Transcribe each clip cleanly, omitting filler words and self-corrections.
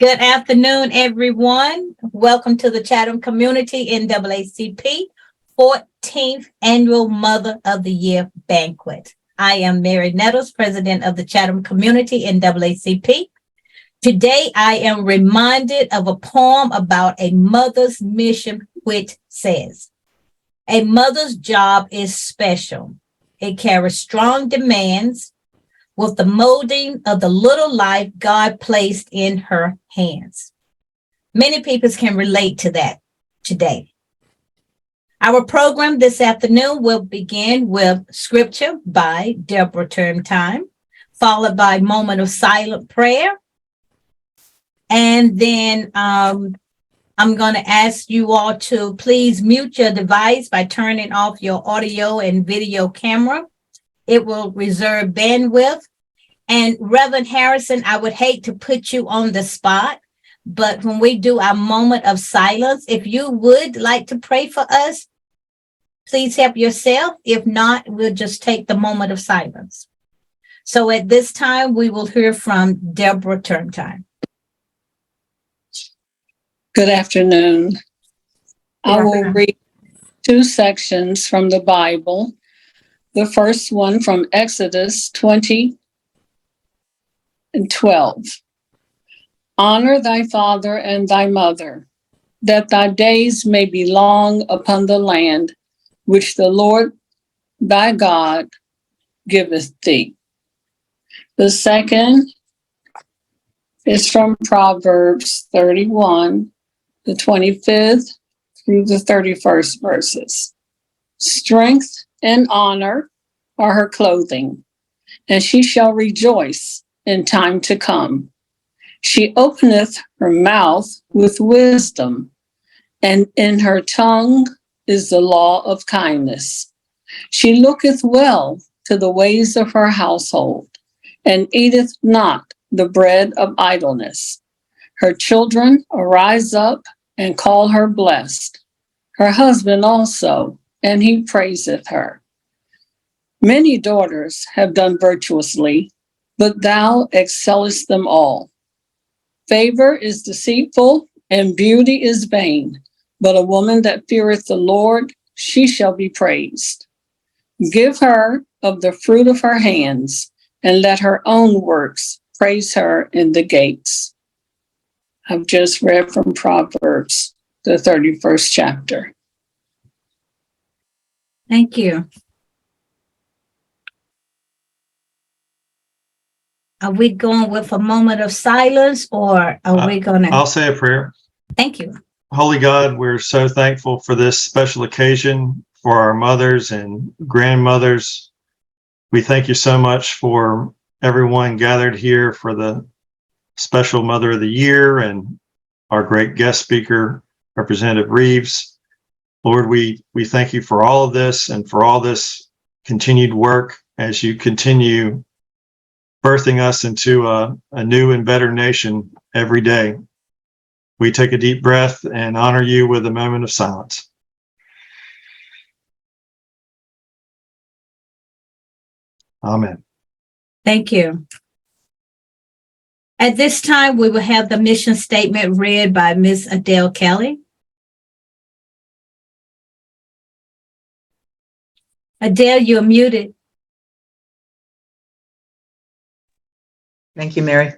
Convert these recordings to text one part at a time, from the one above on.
Good afternoon, everyone. Welcome to the Chatham Community NAACP 14th Annual Mother of the Year Banquet. I am Mary Nettles, President of the Chatham Community NAACP. Today, I am reminded of a poem about a mother's mission, which says, "A mother's job is special. It carries strong demands with the molding of the little life God placed in her hands." Many people can relate to that today. Our program this afternoon will begin with scripture by Deborah Turrentine, followed by a moment of silent prayer. And then I'm going to ask you all to please mute your device by turning off your audio and video camera. It will reserve bandwidth. And Reverend Harrison, I would hate to put you on the spot, but when we do our moment of silence, if you would like to pray for us, please help yourself. If not, we'll just take the moment of silence. So at this time, we will hear from Deborah Turrentine. Good afternoon. I will read two sections from the Bible. The first one from Exodus 20:12. Honor thy father and thy mother, that thy days may be long upon the land which the Lord thy God giveth thee. The second is from Proverbs 31, the 25th through the 31st verses. Strength and honor are her clothing, and she shall rejoice in time to come. She openeth her mouth with wisdom, and in her tongue is the law of kindness. She looketh well to the ways of her household, and eateth not the bread of idleness. Her children arise up and call her blessed, her husband also, and he praiseth her. Many daughters have done virtuously, but thou excellest them all. Favor is deceitful, and beauty is vain, but a woman that feareth the Lord, she shall be praised. Give her of the fruit of her hands, and let her own works praise her in the gates. I've just read from Proverbs, the 31st chapter. Thank you. Are we going with a moment of silence, or are we going to? I'll say a prayer. Thank you. Holy God, we're so thankful for this special occasion for our mothers and grandmothers. We thank you so much for everyone gathered here for the special Mother of the Year and our great guest speaker, Representative Reives. Lord, we thank you for all of this and for all this continued work as you continue birthing us into a new and better nation every day. We take a deep breath and honor you with a moment of silence. Amen. Thank you. At this time, we will have the mission statement read by Ms. Adele Kelly. Adele, you're muted. Thank you, Mary.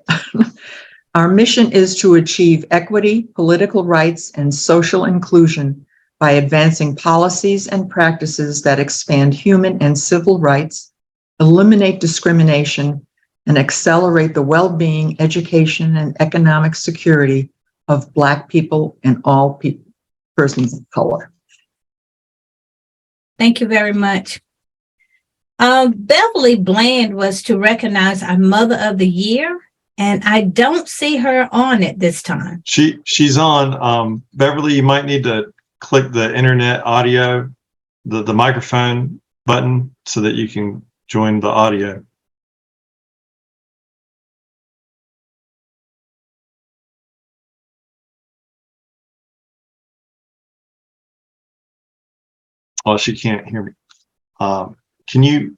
Our mission is to achieve equity, political rights, and social inclusion by advancing policies and practices that expand human and civil rights, eliminate discrimination, and accelerate the well-being, education, and economic security of Black people and all persons of color. Thank you very much. Beverly Bland was to recognize our Mother of the Year, and I don't see her on it this time. She's on. Beverly, you might need to click the internet audio, the microphone button so that you can join the audio. Oh, she can't hear me. Can you,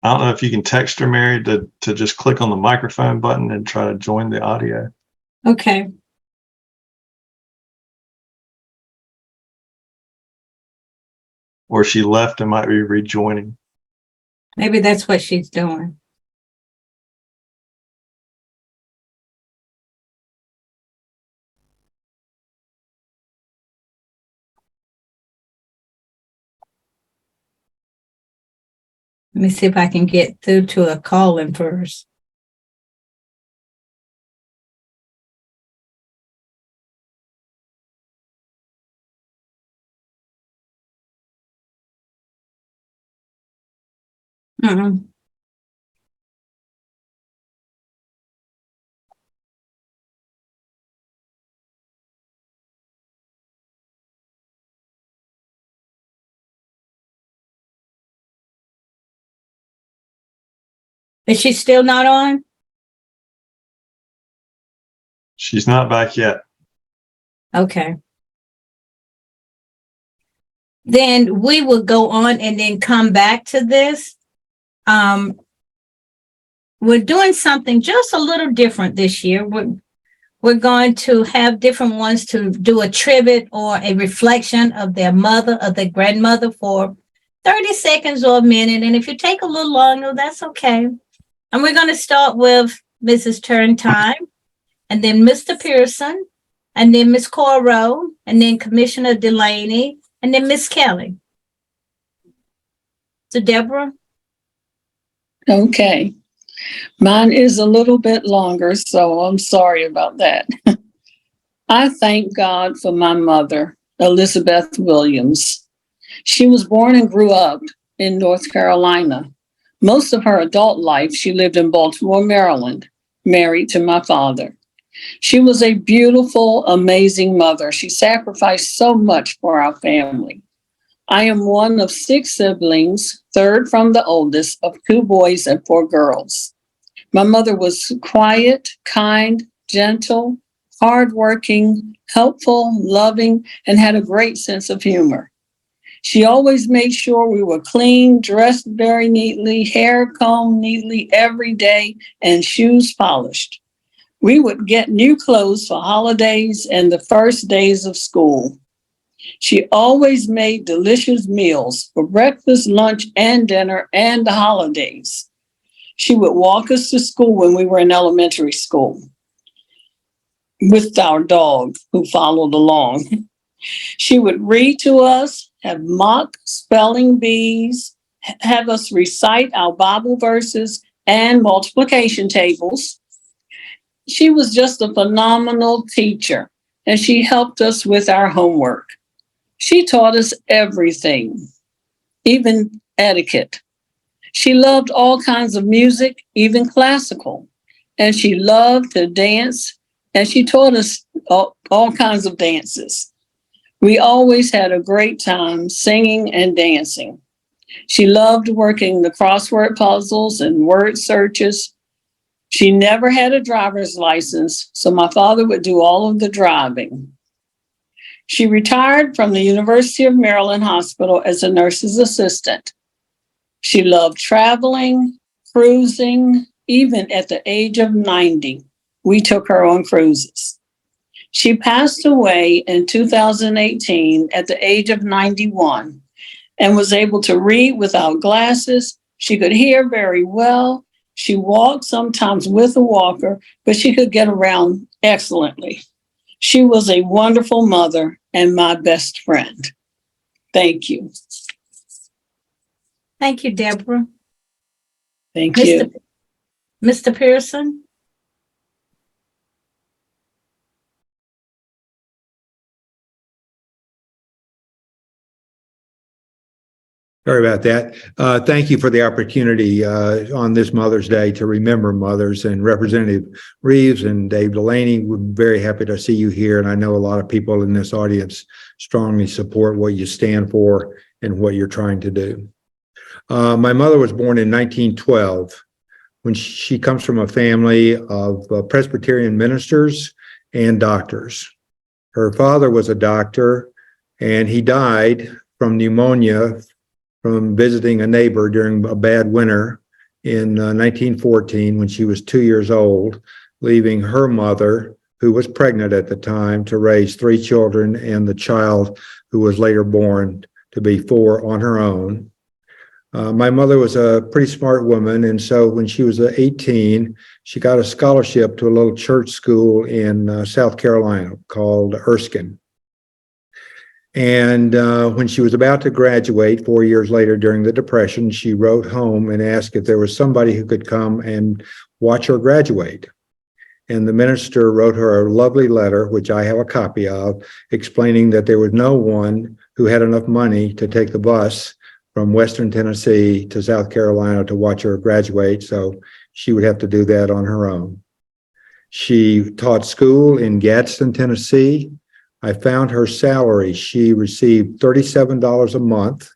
I don't know if you can text her, Mary, to just click on the microphone button and try to join the audio. Okay. or she left and might be rejoining. Maybe that's what she's doing. Let me see if I can get through to a call-in first. Mm-mm. Is she still not on? She's not back yet. Okay. Then we will go on and then come back to this. We're doing something just a little different this year. We're going to have different ones to do a tribute or a reflection of their mother, of their grandmother for 30 seconds or a minute. And if you take a little longer, that's okay. And we're going to start with Mrs. Turrentine, and then Mr. Pearson, and then Ms. Coro, and then Commissioner Delaney, and then Ms. Kelly. So Deborah? Okay. Mine is a little bit longer, so I'm sorry about that. I thank God for my mother, Elizabeth Williams. She was born and grew up in North Carolina. Most of her adult life, she lived in Baltimore, Maryland, married to my father. She was a beautiful, amazing mother. She sacrificed so much for our family. I am one of 6 siblings, third from the oldest, of 2 boys and 4 girls. My mother was quiet, kind, gentle, hardworking, helpful, loving, and had a great sense of humor. She always made sure we were clean, dressed very neatly, hair combed neatly every day, and shoes polished. We would get new clothes for holidays and the first days of school. She always made delicious meals for breakfast, lunch, and dinner, and the holidays. She would walk us to school when we were in elementary school with our dog who followed along. She would read to us, have mock spelling bees, have us recite our Bible verses and multiplication tables. She was just a phenomenal teacher, and she helped us with our homework. She taught us everything, even etiquette. She loved all kinds of music, even classical, and she loved to dance, and she taught us all kinds of dances. We always had a great time singing and dancing. She loved working the crossword puzzles and word searches. She never had a driver's license, so my father would do all of the driving. She retired from the University of Maryland Hospital as a nurse's assistant. She loved traveling, cruising, even at the age of 90. We took her on cruises. She passed away in 2018 at the age of 91 and was able to read without glasses. She could hear very well. She walked sometimes with a walker, but she could get around excellently. She was a wonderful mother and my best friend. Thank you. Thank you, Deborah. Thank you. Mr. Pearson? Sorry about that. Thank you for the opportunity on this Mother's Day to remember mothers. And Representative Reives and Dave Delaney, we're very happy to see you here. And I know a lot of people in this audience strongly support what you stand for and what you're trying to do. My mother was born in 1912. When she comes from a family of Presbyterian ministers and doctors. Her father was a doctor, and he died from pneumonia from visiting a neighbor during a bad winter in 1914 when she was 2 years old, leaving her mother, who was pregnant at the time, to raise 3 children and the child who was later born to be 4 on her own. My mother was a pretty smart woman, and so when she was 18, she got a scholarship to a little church school in South Carolina called Erskine. And when she was about to graduate 4 years later during the Depression, she wrote home and asked if there was somebody who could come and watch her graduate. And the minister wrote her a lovely letter, which I have a copy of, explaining that there was no one who had enough money to take the bus from Western Tennessee to South Carolina to watch her graduate, so she would have to do that on her own. She taught school in Gadsden, Tennessee. I found her salary. She received $37 a month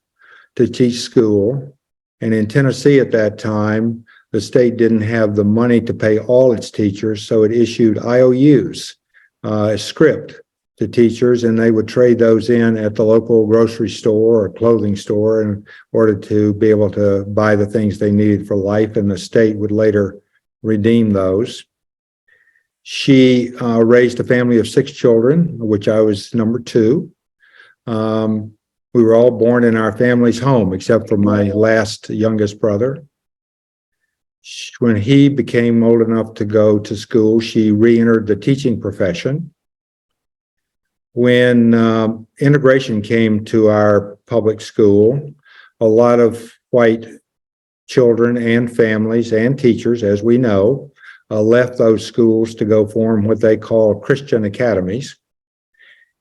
to teach school. And in Tennessee at that time, the state didn't have the money to pay all its teachers, so it issued IOUs, a script to teachers, and they would trade those in at the local grocery store or clothing store in order to be able to buy the things they needed for life, and the state would later redeem those. She raised a family of 6 children, which I was number 2. We were all born in our family's home, except for my last youngest brother. When he became old enough to go to school, she re-entered the teaching profession. When integration came to our public school, a lot of white children and families and teachers, as we know, left those schools to go form what they call Christian academies.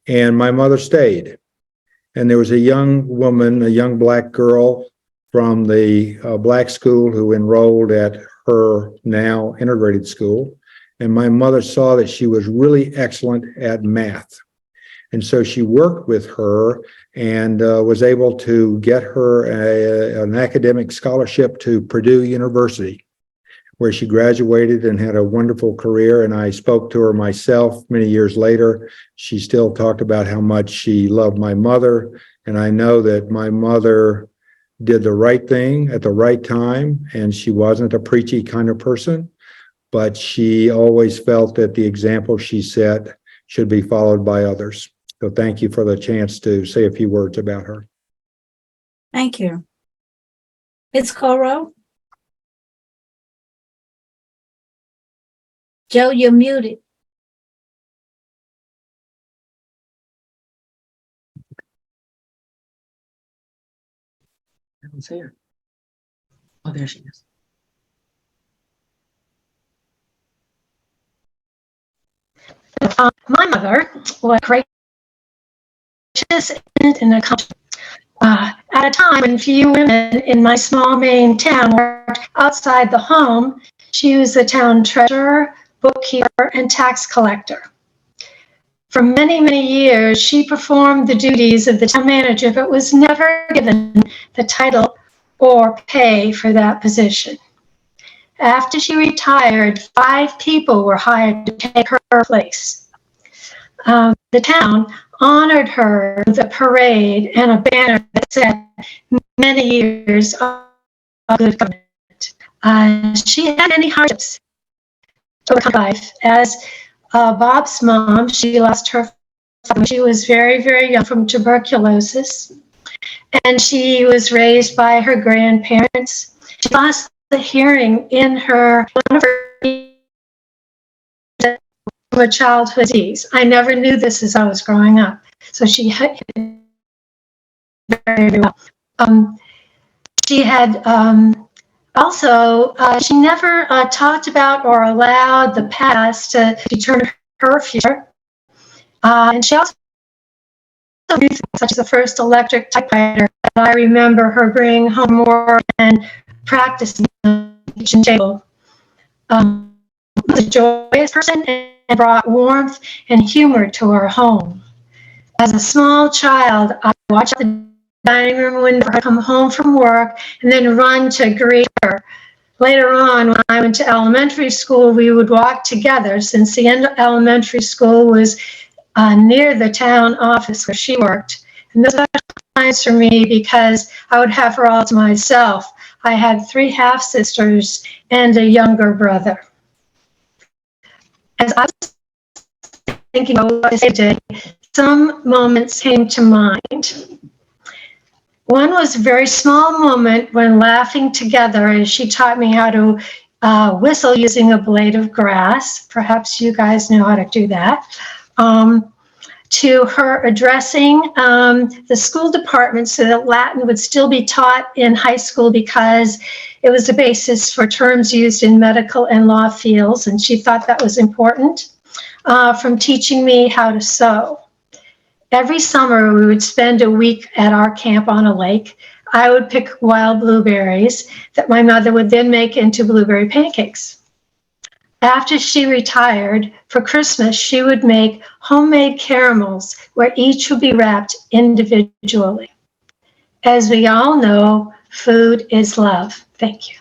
And my mother stayed. And there was a young woman, a young Black girl from the Black school who enrolled at her now integrated school. And my mother saw that she was really excellent at math. And so she worked with her and was able to get her an academic scholarship to Purdue University, where she graduated and had a wonderful career. And I spoke to her myself many years later. She still talked about how much she loved my mother. And I know that my mother did the right thing at the right time. And she wasn't a preachy kind of person, but she always felt that the example she set should be followed by others. So thank you for the chance to say a few words about her. Thank you. Ms. Coro? Joe, you're muted. I don't see her. Oh, there she is. My mother was gracious and accomplished. At a time when few women in my small Maine town worked outside the home, she was the town treasurer, bookkeeper, and tax collector. For many, many years, she performed the duties of the town manager, but was never given the title or pay for that position. After she retired, 5 people were hired to take her place. The town honored her with a parade and a banner that said, "Many years of good government." She had many hardships to her life. As Bob's mom, she lost her father when she was very, very young from tuberculosis. And she was raised by her grandparents. She lost the hearing in one of her childhood disease. I never knew this as I was growing up. So she had very well. She had also, she never talked about or allowed the past to determine her future. And she also did things such as the first electric typewriter that I remember her bringing home more and practicing on the kitchen table. Was a joyous person and brought warmth and humor to our home. As a small child, I watched the dining room window come home from work and then run to greet her. Later on, when I went to elementary school, we would walk together since the elementary school was near the town office where she worked. And those were times for me because I would have her all to myself. I had 3 half-sisters and a younger brother. As I was thinking about what I said today, some moments came to mind. One was a very small moment when laughing together as she taught me how to whistle using a blade of grass. Perhaps you guys know how to do that. To her addressing the school department so that Latin would still be taught in high school because it was the basis for terms used in medical and law fields, and she thought that was important. From teaching me how to sew. Every summer, we would spend a week at our camp on a lake. I would pick wild blueberries that my mother would then make into blueberry pancakes. After she retired, for Christmas, she would make homemade caramels where each would be wrapped individually. As we all know, food is love. Thank you.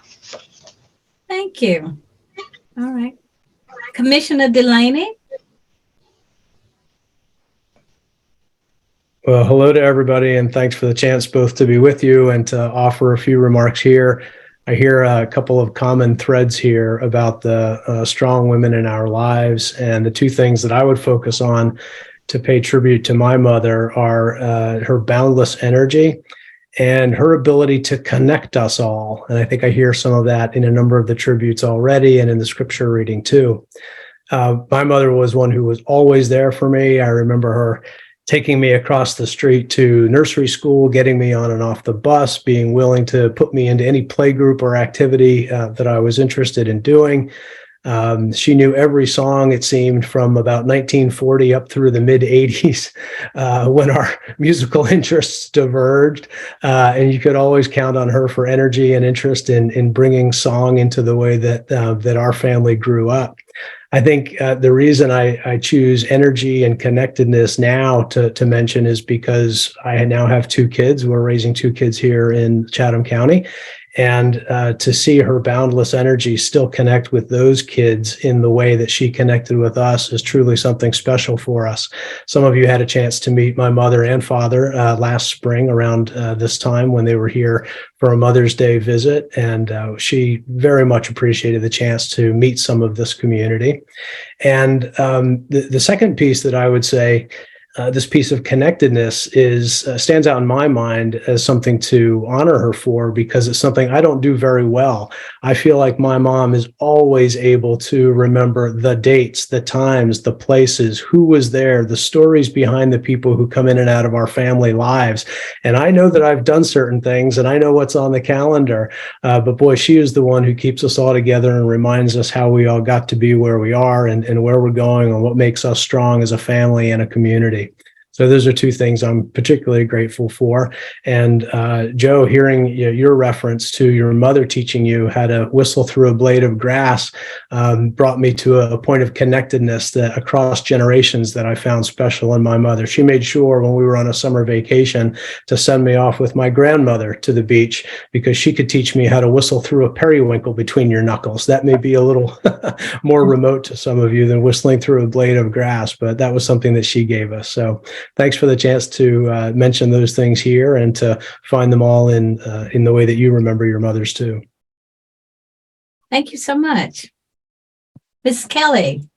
Thank you. All right. Commissioner Delaney? Well, hello to everybody, and thanks for the chance both to be with you and to offer a few remarks here. I hear a couple of common threads here about the strong women in our lives, and the two things that I would focus on to pay tribute to my mother are her boundless energy and her ability to connect us all. And I think I hear some of that in a number of the tributes already and in the scripture reading too. My mother was one who was always there for me. I remember her taking me across the street to nursery school, getting me on and off the bus, being willing to put me into any play group or activity that I was interested in doing. She knew every song, it seemed, from about 1940 up through the mid 80s when our musical interests diverged. And you could always count on her for energy and interest in bringing song into the way that our family grew up. I think the reason I choose energy and connectedness now to mention is because I now have two kids. We're raising two kids here in Chatham County. And to see her boundless energy still connect with those kids in the way that she connected with us is truly something special for us. Some of you had a chance to meet my mother and father last spring around this time when they were here for a Mother's Day visit. And she very much appreciated the chance to meet some of this community. And the second piece that I would say, this piece of connectedness stands out in my mind as something to honor her for, because it's something I don't do very well. I feel like my mom is always able to remember the dates, the times, the places, who was there, the stories behind the people who come in and out of our family lives. And I know that I've done certain things and I know what's on the calendar, but boy, she is the one who keeps us all together and reminds us how we all got to be where we are and where we're going and what makes us strong as a family and a community. So those are two things I'm particularly grateful for. And Joe, hearing your reference to your mother teaching you how to whistle through a blade of grass brought me to a point of connectedness that across generations that I found special in my mother. She made sure when we were on a summer vacation to send me off with my grandmother to the beach because she could teach me how to whistle through a periwinkle between your knuckles. That may be a little more remote to some of you than whistling through a blade of grass, but that was something that she gave us. So thanks for the chance to mention those things here and to find them all in the way that you remember your mothers too. Thank you so much. Ms. Kelly.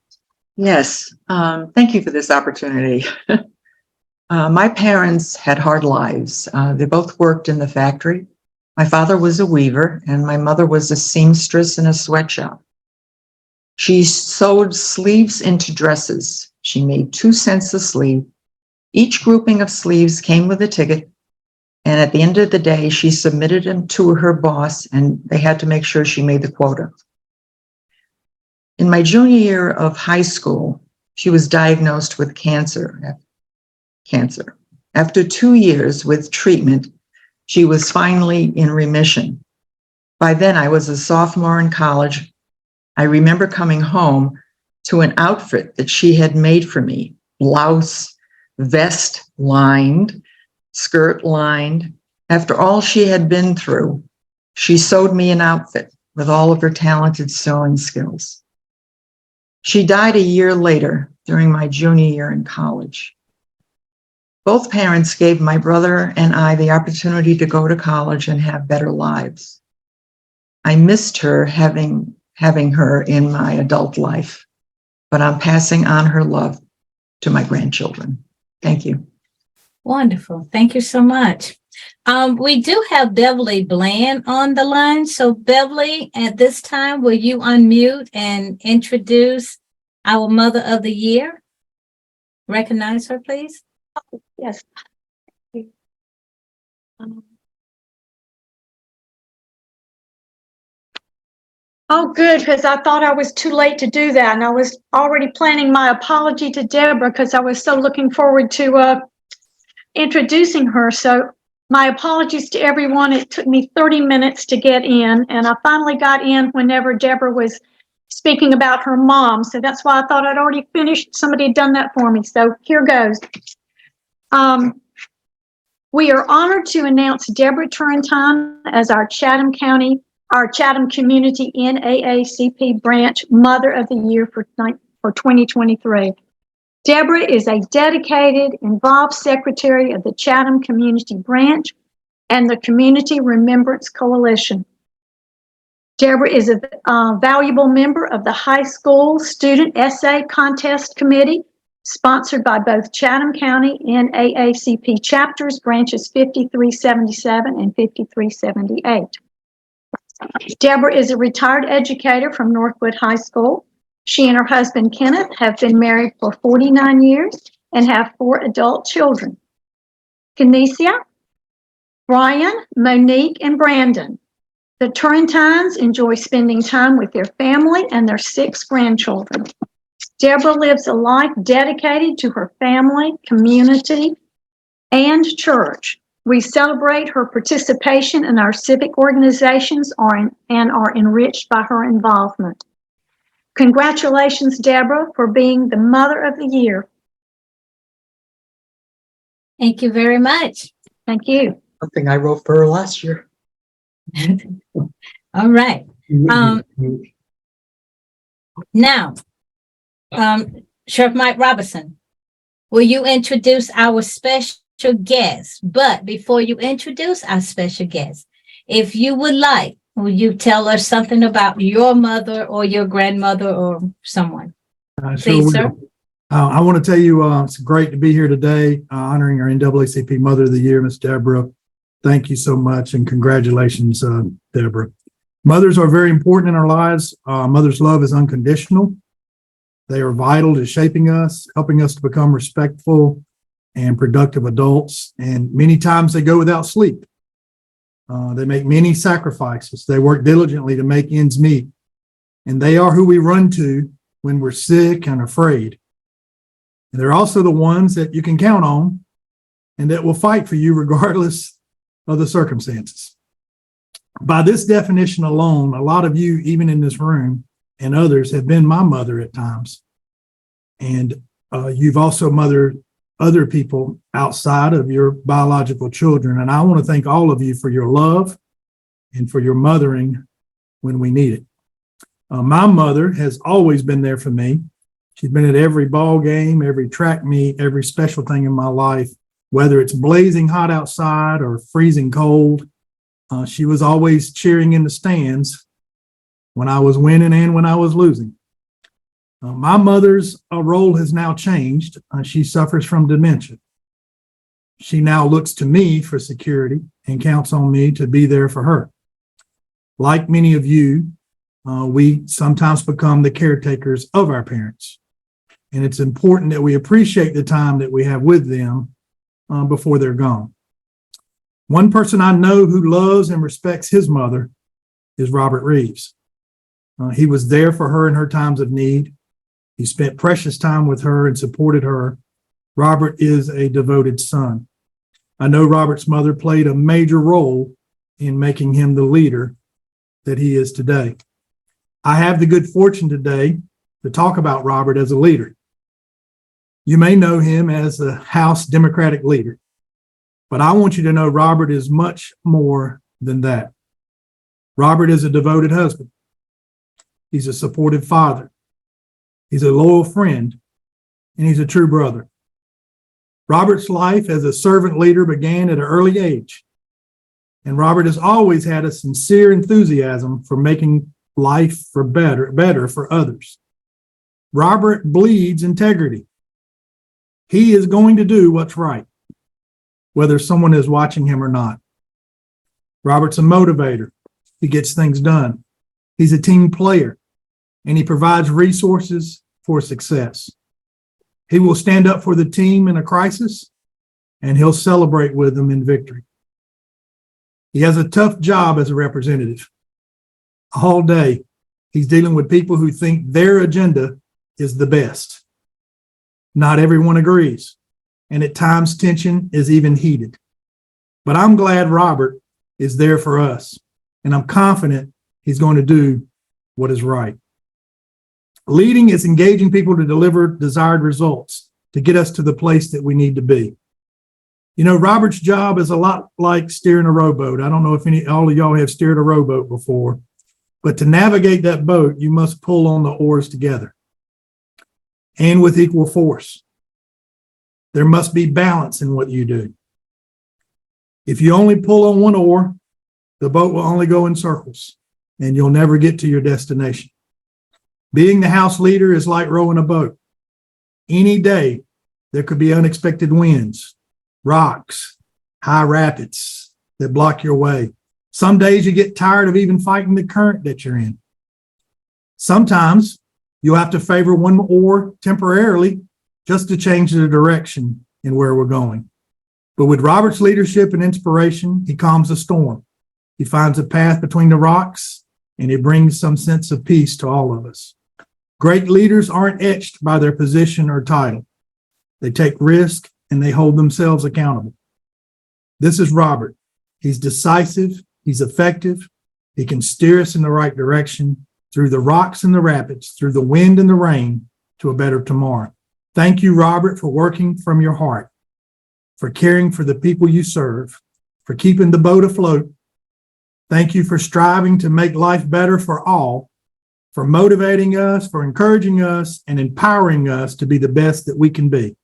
Yes, thank you for this opportunity. My parents had hard lives. They both worked in the factory. My father was a weaver and my mother was a seamstress in a sweatshop. She sewed sleeves into dresses. She made 2 cents a sleeve. Each grouping of sleeves came with a ticket, and at the end of the day, she submitted them to her boss, and they had to make sure she made the quota. In my junior year of high school, she was diagnosed with cancer. After 2 years with treatment, she was finally in remission. By then, I was a sophomore in college. I remember coming home to an outfit that she had made for me, blouse, vest lined, skirt lined. After all she had been through, she sewed me an outfit with all of her talented sewing skills. She died a year later during my junior year in college. Both parents gave my brother and I the opportunity to go to college and have better lives. I missed her having her in my adult life, but I'm passing on her love to my grandchildren. Thank you. Wonderful. Thank you so much. We do have Beverly Bland on the line. So Beverly, at this time, will you unmute and introduce our Mother of the Year? Recognize her, please. Yes. Oh, good, because I thought I was too late to do that. And I was already planning my apology to Deborah because I was so looking forward to introducing her. So my apologies to everyone. It took me 30 minutes to get in, and I finally got in whenever Deborah was speaking about her mom. So that's why I thought I'd already finished. Somebody had done that for me. So here goes. We are honored to announce Deborah Turrentine as our Chatham Community NAACP Branch Mother of the Year for 2023. Deborah is a dedicated, involved secretary of the Chatham Community Branch and the Community Remembrance Coalition. Deborah is a valuable member of the high school student essay contest committee, sponsored by both Chatham County NAACP chapters, branches 5377 and 5378. Deborah is a retired educator from Northwood High School. She and her husband, Kenneth, have been married for 49 years and have 4 adult children: Kenesia, Brian, Monique, and Brandon. The Turrentines enjoy spending time with their family and their 6 grandchildren. Deborah lives a life dedicated to her family, community, and church. We celebrate her participation in our civic organizations and are enriched by her involvement. Congratulations, Deborah, for being the Mother of the Year. Thank you very much. Thank you. Something I wrote for her last year. All right. Now, Sheriff Mike Robinson, will you introduce our special guest? But before you introduce our special guest, if you would like, will you tell us something about your mother or your grandmother or someone? Please, sir. I want to tell you, it's great to be here today, honoring our NAACP Mother of the Year, Ms. Deborah. Thank you so much, and congratulations, Deborah. Mothers are very important in our lives. Mother's love is unconditional. They are vital to shaping us, helping us to become respectful and productive adults. And many times they go without sleep. They make many sacrifices. They work diligently to make ends meet. And they are who we run to when we're sick and afraid. And they're also the ones that you can count on and that will fight for you regardless of the circumstances. By this definition alone, a lot of you, even in this room, and others have been my mother at times. And you've also mothered other people outside of your biological children. And I want to thank all of you for your love and for your mothering when we need it. My mother has always been there for me. She's been at every ball game, every track meet, every special thing in my life, whether it's blazing hot outside or freezing cold. She was always cheering in the stands when I was winning and when I was losing. My mother's role has now changed. She suffers from dementia. She now looks to me for security and counts on me to be there for her. Like many of you, we sometimes become the caretakers of our parents. And it's important that we appreciate the time that we have with them before they're gone. One person I know who loves and respects his mother is Robert Reives. He was there for her in her times of need. He spent precious time with her and supported her. Robert is a devoted son. I know Robert's mother played a major role in making him the leader that he is today. I have the good fortune today to talk about Robert as a leader. You may know him as the House Democratic leader, but I want you to know Robert is much more than that. Robert is a devoted husband. He's a supportive father. He's a loyal friend, and he's a true brother. Robert's life as a servant leader began at an early age, and Robert has always had a sincere enthusiasm for making life better for others. Robert bleeds integrity. He is going to do what's right. whether someone is watching him or not. Robert's a motivator. He gets things done. He's a team player, and he provides resources for success. He will stand up for the team in a crisis, and he'll celebrate with them in victory. He has a tough job as a representative. All day, he's dealing with people who think their agenda is the best. Not everyone agrees, and at times tension is even heated. But I'm glad Robert is there for us, and I'm confident he's going to do what is right. Leading is engaging people to deliver desired results, to get us to the place that we need to be. You know, Robert's job is a lot like steering a rowboat. I don't know if all of y'all have steered a rowboat before, but to navigate that boat, you must pull on the oars together and with equal force. There must be balance in what you do. If you only pull on one oar, the boat will only go in circles and you'll never get to your destination. Being the house leader is like rowing a boat. Any day, there could be unexpected winds, rocks, high rapids that block your way. Some days you get tired of even fighting the current that you're in. Sometimes you'll have to favor one oar temporarily just to change the direction in where we're going. But with Robert's leadership and inspiration, he calms the storm. He finds a path between the rocks, and he brings some sense of peace to all of us. Great leaders aren't etched by their position or title. They take risk and they hold themselves accountable. This is Robert. He's decisive. He's effective. He can steer us in the right direction through the rocks and the rapids, through the wind and the rain to a better tomorrow. Thank you, Robert, for working from your heart, for caring for the people you serve, for keeping the boat afloat. Thank you for striving to make life better for all, for motivating us, for encouraging us, and empowering us to be the best that we can be.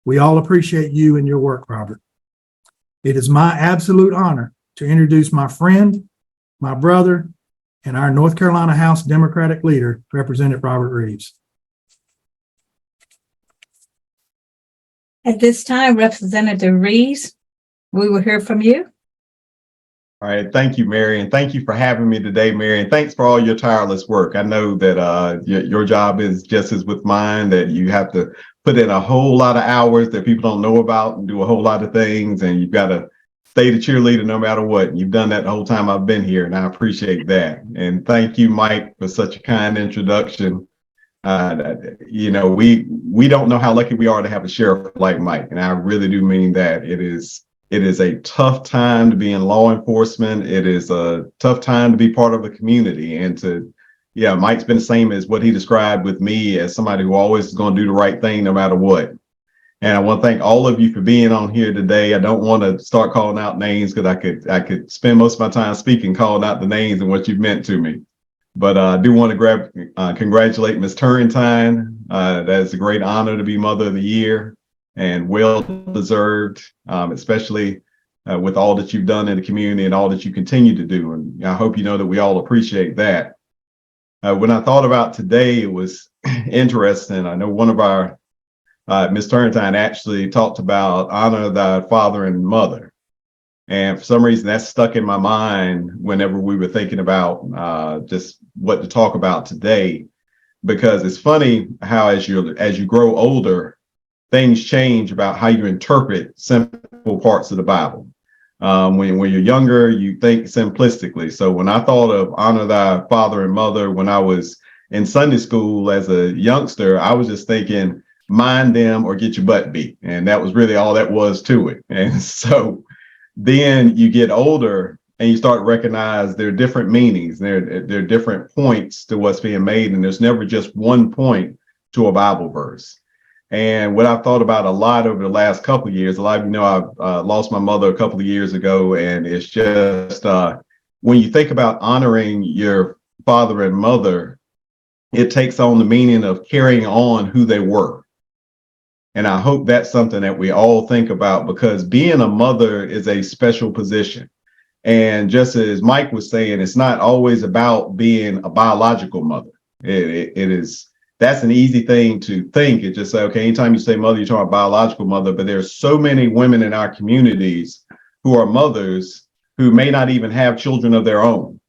We all appreciate you and your work, Robert. It is my absolute honor to introduce my friend, my brother, and our North Carolina House Democratic leader, Representative Robert Reives. At this time, Representative Reives, we will hear from you. All right. Thank you, Mary. And thank you for having me today, Mary. And thanks for all your tireless work. I know that your job is just as with mine, that you have to put in a whole lot of hours that people don't know about and do a whole lot of things. And you've got to stay the cheerleader no matter what. And you've done that the whole time I've been here, and I appreciate that. And thank you, Mike, for such a kind introduction. You know, we don't know how lucky we are to have a sheriff like Mike. And I really do mean that. It is a tough time to be in law enforcement. It is a tough time to be part of a community. And Mike's been the same as what he described with me, as somebody who always is going to do the right thing no matter what. And I want to thank all of you for being on here today. I don't want to start calling out names because I could spend most of my time speaking, calling out the names and what you've meant to me. But I do want to congratulate Ms. Turrentine. That is a great honor to be Mother of the Year, and well deserved, especially with all that you've done in the community and all that you continue to do. And I hope you know that we all appreciate that. When I thought about today, it was interesting. I know one of our, Ms. Turrentine actually talked about honor thy father and mother. And for some reason, that's stuck in my mind whenever we were thinking about just what to talk about today, because it's funny how as you grow older, things change about how you interpret simple parts of the Bible. When you're younger, you think simplistically. So when I thought of honor thy father and mother, when I was in Sunday school as a youngster, I was just thinking, mind them or get your butt beat. And that was really all that was to it. And so then you get older and you start to recognize there are different meanings. There are different points to what's being made. And there's never just one point to a Bible verse. And what I've thought about a lot over the last couple of years, a lot of you know I've lost my mother a couple of years ago, and it's just when you think about honoring your father and mother, it takes on the meaning of carrying on who they were. And I hope that's something that we all think about, because being a mother is a special position. And just as Mike was saying, it's not always about being a biological mother. It is that's an easy thing to think. It's just say, okay, anytime you say mother, you're talking about biological mother, but there's so many women in our communities who are mothers who may not even have children of their own.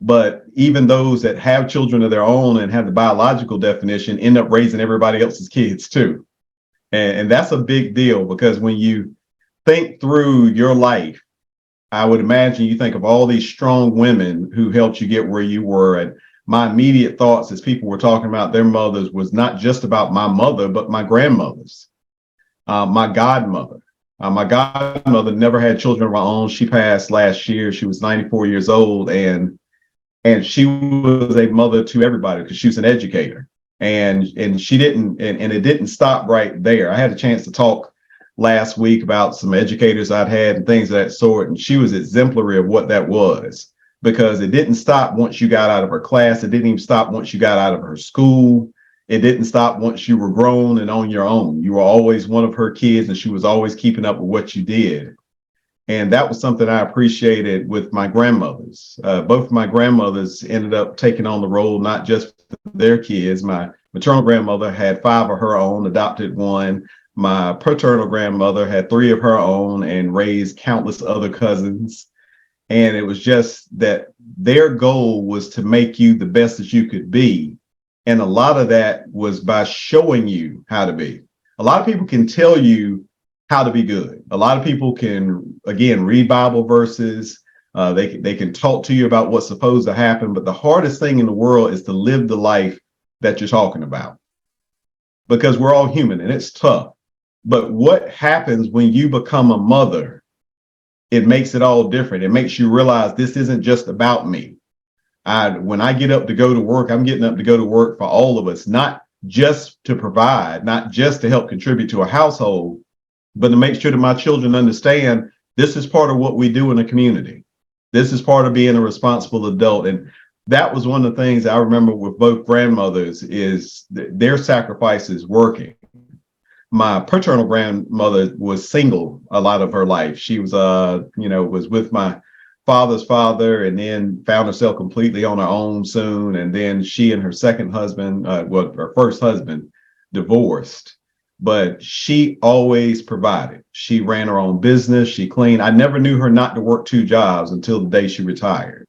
But even those that have children of their own and have the biological definition end up raising everybody else's kids too. And that's a big deal, because when you think through your life, I would imagine you think of all these strong women who helped you get where you were. And my immediate thoughts as people were talking about their mothers was not just about my mother, but my grandmothers, my godmother. My godmother never had children of her own. She passed last year. She was 94 years old, and she was a mother to everybody because she was an educator. And she didn't, and it didn't stop right there. I had a chance to talk last week about some educators I'd had and things of that sort, and she was exemplary of what that was, because it didn't stop once you got out of her class. It didn't even stop once you got out of her school. It didn't stop once you were grown and on your own. You were always one of her kids, and she was always keeping up with what you did. And that was something I appreciated with my grandmothers. Both of my grandmothers ended up taking on the role, not just for their kids. My maternal grandmother had 5 of her own, adopted 1. My paternal grandmother had 3 of her own and raised countless other cousins. And it was just that their goal was to make you the best that you could be. And a lot of that was by showing you how to be. A lot of people can tell you how to be good. A lot of people can, again, read Bible verses. They can talk to you about what's supposed to happen. But the hardest thing in the world is to live the life that you're talking about, because we're all human and it's tough. But what happens when you become a mother, it makes it all different. It makes you realize this isn't just about me. When I get up to go to work, I'm getting up to go to work for all of us, not just to provide, not just to help contribute to a household, but to make sure that my children understand this is part of what we do in the community. This is part of being a responsible adult. And that was one of the things I remember with both grandmothers, is their sacrifices working. My paternal grandmother was single a lot of her life. She was, was with my father's father, and then found herself completely on her own soon. And then she and her second husband, her first husband, divorced. But she always provided. She ran her own business. She cleaned. I never knew her not to work 2 jobs until the day she retired.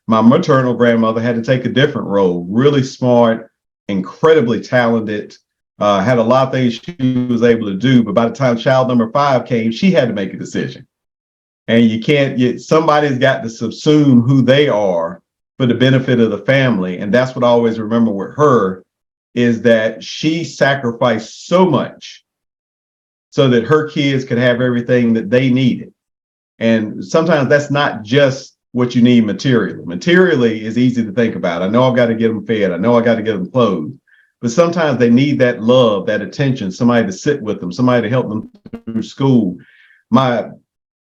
My maternal grandmother had to take a different role. Really smart, incredibly talented, had a lot of things she was able to do. But by the time child number 5 came, she had to make a decision. And you can't, somebody's got to subsume who they are for the benefit of the family. And that's what I always remember with her, is that she sacrificed so much so that her kids could have everything that they needed. And sometimes that's not just what you need materially. Materially is easy to think about. I know I've got to get them fed. I know I got to get them clothed. But sometimes they need that love, that attention, somebody to sit with them, somebody to help them through school. My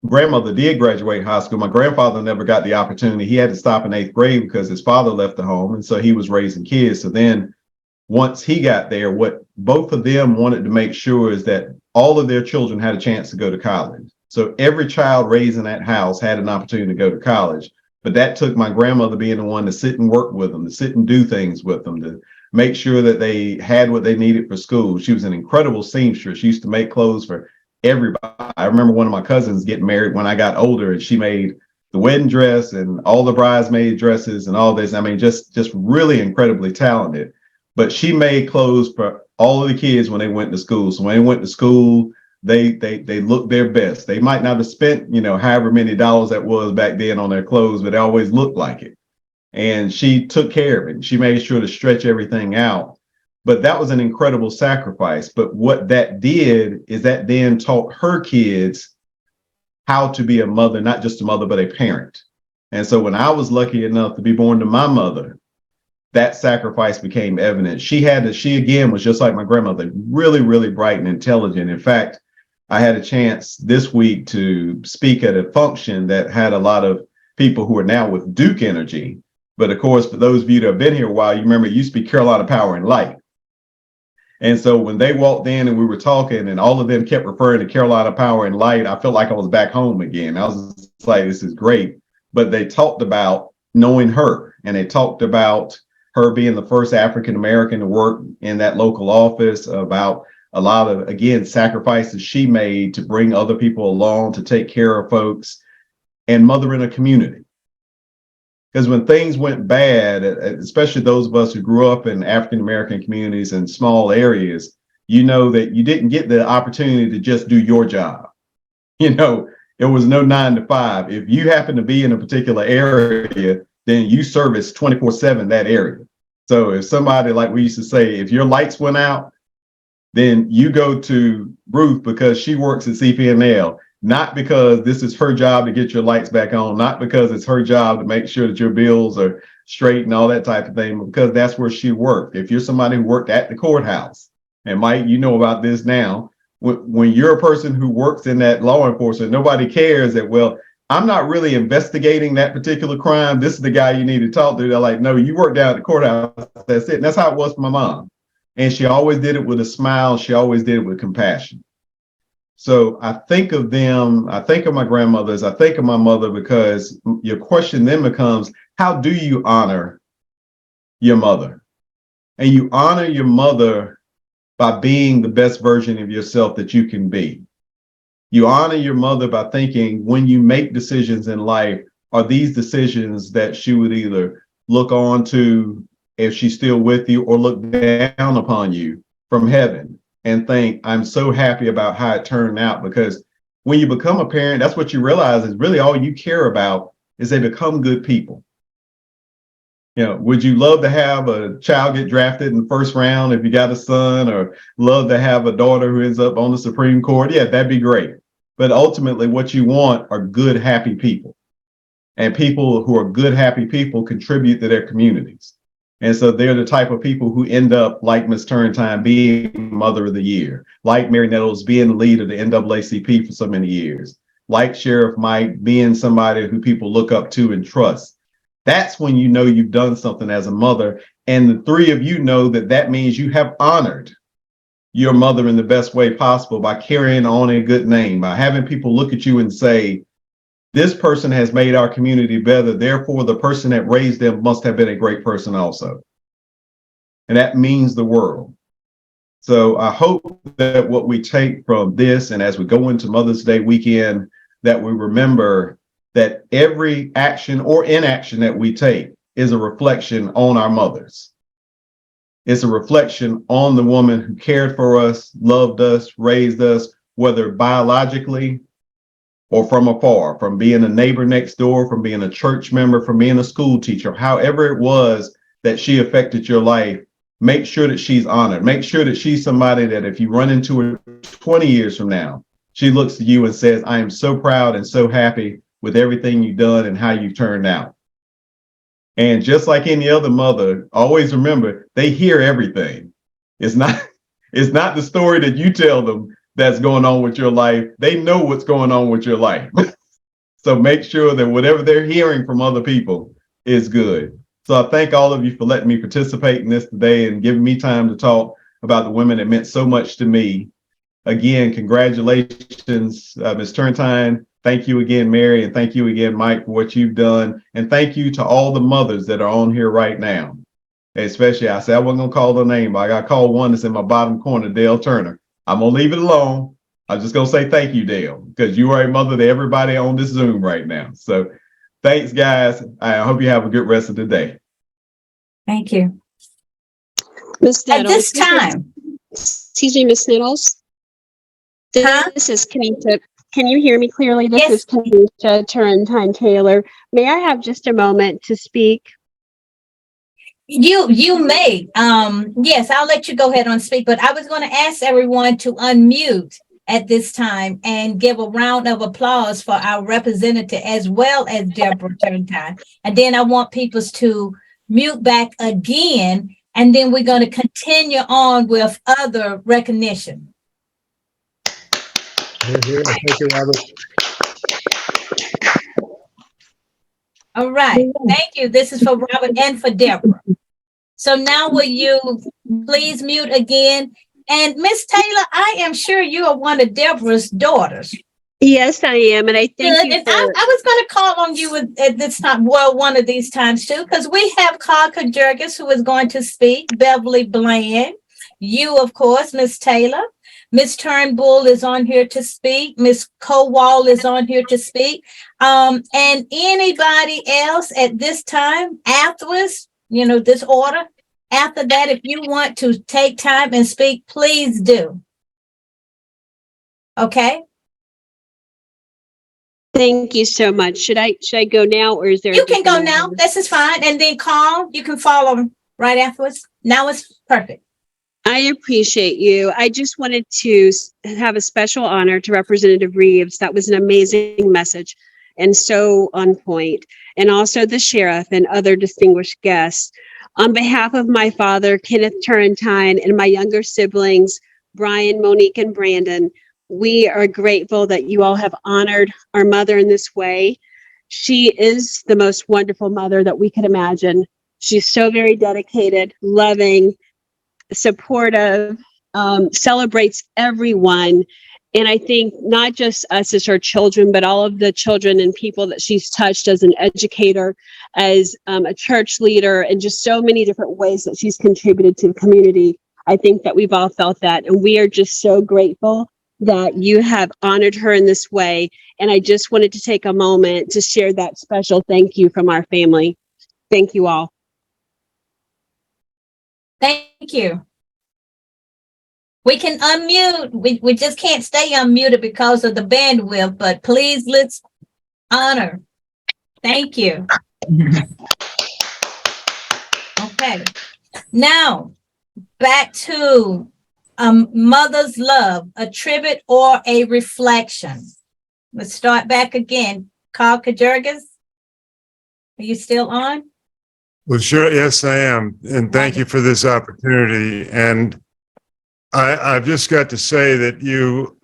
grandmother did graduate high school. My grandfather never got the opportunity. He had to stop in 8th grade because his father left the home. And so he was raising kids. So then once he got there, what both of them wanted to make sure is that all of their children had a chance to go to college. So every child raised in that house had an opportunity to go to college. But that took my grandmother being the one to sit and work with them, to sit and do things with them, to make sure that they had what they needed for school. She was an incredible seamstress. She used to make clothes for everybody. I remember one of my cousins getting married when I got older, and she made the wedding dress and all the bridesmaid dresses and all this. I mean, just really incredibly talented. But she made clothes for all of the kids when they went to school. So when they went to school, they looked their best. They might not have spent, however many dollars that was back then on their clothes, but they always looked like it. And she took care of it. She made sure to stretch everything out. But that was an incredible sacrifice. But what that did is that then taught her kids how to be a mother, not just a mother, but a parent. And so when I was lucky enough to be born to my mother, that sacrifice became evident. She again was just like my grandmother, really, really bright and intelligent. In fact, I had a chance this week to speak at a function that had a lot of people who are now with Duke Energy. But of course, for those of you that have been here a while, you remember it used to be Carolina Power and Light. And so when they walked in and we were talking and all of them kept referring to Carolina Power and Light, I felt like I was back home again. I was like, this is great. But they talked about knowing her, and they talked about her being the first African American to work in that local office, about a lot of, again, sacrifices she made to bring other people along, to take care of folks and mothering a community. Because when things went bad, especially those of us who grew up in African American communities in small areas, you know that you didn't get the opportunity to just do your job. You know, it was no 9 to 5. If you happen to be in a particular area, then you service 24/7 that area. So if somebody, like we used to say, if your lights went out, then you go to Ruth because she works at CP&L, not because this is her job to get your lights back on, not because it's her job to make sure that your bills are straight and all that type of thing, but because that's where she worked. If you're somebody who worked at the courthouse, and Mike, you know about this now, when you're a person who works in that law enforcement, nobody cares that, well, I'm not really investigating that particular crime. This is the guy you need to talk to. They're like, no, you work down at the courthouse. That's it. And that's how it was for my mom. And she always did it with a smile. She always did it with compassion. So I think of them, I think of my grandmothers, I think of my mother, because your question then becomes, how do you honor your mother? And you honor your mother by being the best version of yourself that you can be. You honor your mother by thinking, when you make decisions in life, are these decisions that she would either look on to if she's still with you, or look down upon you from heaven and think, I'm so happy about how it turned out? Because when you become a parent, that's what you realize is really all you care about is they become good people. You know, would you love to have a child get drafted in the first round if you got a son, or love to have a daughter who ends up on the Supreme Court? Yeah, that'd be great. But ultimately, what you want are good, happy people. And people who are good, happy people contribute to their communities. And so they're the type of people who end up, like Ms. Turrentine, being Mother of the Year, like Mary Nettles being the lead of the NAACP for so many years, like Sheriff Mike being somebody who people look up to and trust. That's when you know you've done something as a mother. And the three of you know that that means you have honored your mother in the best way possible by carrying on a good name, by having people look at you and say, this person has made our community better, therefore the person that raised them must have been a great person also. And that means the world. So I hope that what we take from this, and as we go into Mother's Day weekend, that we remember that every action or inaction that we take is a reflection on our mothers. It's a reflection on the woman who cared for us, loved us, raised us, whether biologically or from afar, from being a neighbor next door, from being a church member, from being a school teacher, however it was that she affected your life. Make sure that she's honored. Make sure that she's somebody that if you run into her 20 years from now, she looks to you and says, I am so proud and so happy with everything you've done and how you turned out. And just like any other mother, always remember, they hear everything. It's not the story that you tell them that's going on with your life. They know what's going on with your life. So make sure that whatever they're hearing from other people is good. So I thank all of you for letting me participate in this today and giving me time to talk about the women that meant so much to me. Again, congratulations, Ms. Turrentine. Thank you again, Mary, and thank you again, Mike, for what you've done. And thank you to all the mothers that are on here right now. Especially, I said I wasn't going to call their name, but I got to call one that's in my bottom corner, Dale Turner. I'm going to leave it alone. I'm just going to say thank you, Dale, because you are a mother to everybody on this Zoom right now. So thanks, guys. I hope you have a good rest of the day. Thank you. Ms. At Nettles, this time, excuse me, Ms. Nettles. Huh? This is Kenita. Can you hear me clearly? This Yes. is Kenita Turrentine Taylor. May I have just a moment to speak? you may. Yes, I'll let you go ahead and speak, but I was going to ask everyone to unmute at this time and give a round of applause for our representative as well as Deborah Turrentine. And then I want people to mute back again, and then we're going to continue on with other recognition. Thank you, Robert. All right. Thank you. This is for Robert and for Deborah. So now will you please mute again? And Miss Taylor, I am sure you are one of Deborah's daughters. Yes, I am. And I thank Good. you And for. I was going to call on you at this time, well, one of these times too, because we have Carl Jurgis who is going to speak, Beverly Bland, you, of course, Miss Taylor. Miss Turnbull is on here to speak. Miss Kowal is on here to speak. And anybody else at this time afterwards, this order, after that, if you want to take time and speak, please do. Okay? Thank you so much. Should I go now, or is there? You can go now. This is fine. And then Carl, you can follow right afterwards. Now it's perfect. I appreciate you. I just wanted to have a special honor to Representative Reives. That was an amazing message and so on point. And also the sheriff and other distinguished guests. On behalf of my father, Kenneth Turrentine, and my younger siblings, Brian, Monique, and Brandon, we are grateful that you all have honored our mother in this way. She is the most wonderful mother that we could imagine. She's so very dedicated, loving, supportive, celebrates everyone. And I think not just us as her children, but all of the children and people that she's touched as an educator, as a church leader, and just so many different ways that she's contributed to the community. I think that we've all felt that. And we are just so grateful that you have honored her in this way. And I just wanted to take a moment to share that special thank you from our family. Thank you all. Thank you. We can unmute. We just can't stay unmuted because of the bandwidth, but please let's honor. Thank you. Okay. Now, back to mother's love, a tribute or a reflection. Let's start back again. Carl Kajurgis, are you still on? Well, sure. Yes, I am. And thank you for this opportunity. And I've just got to say that you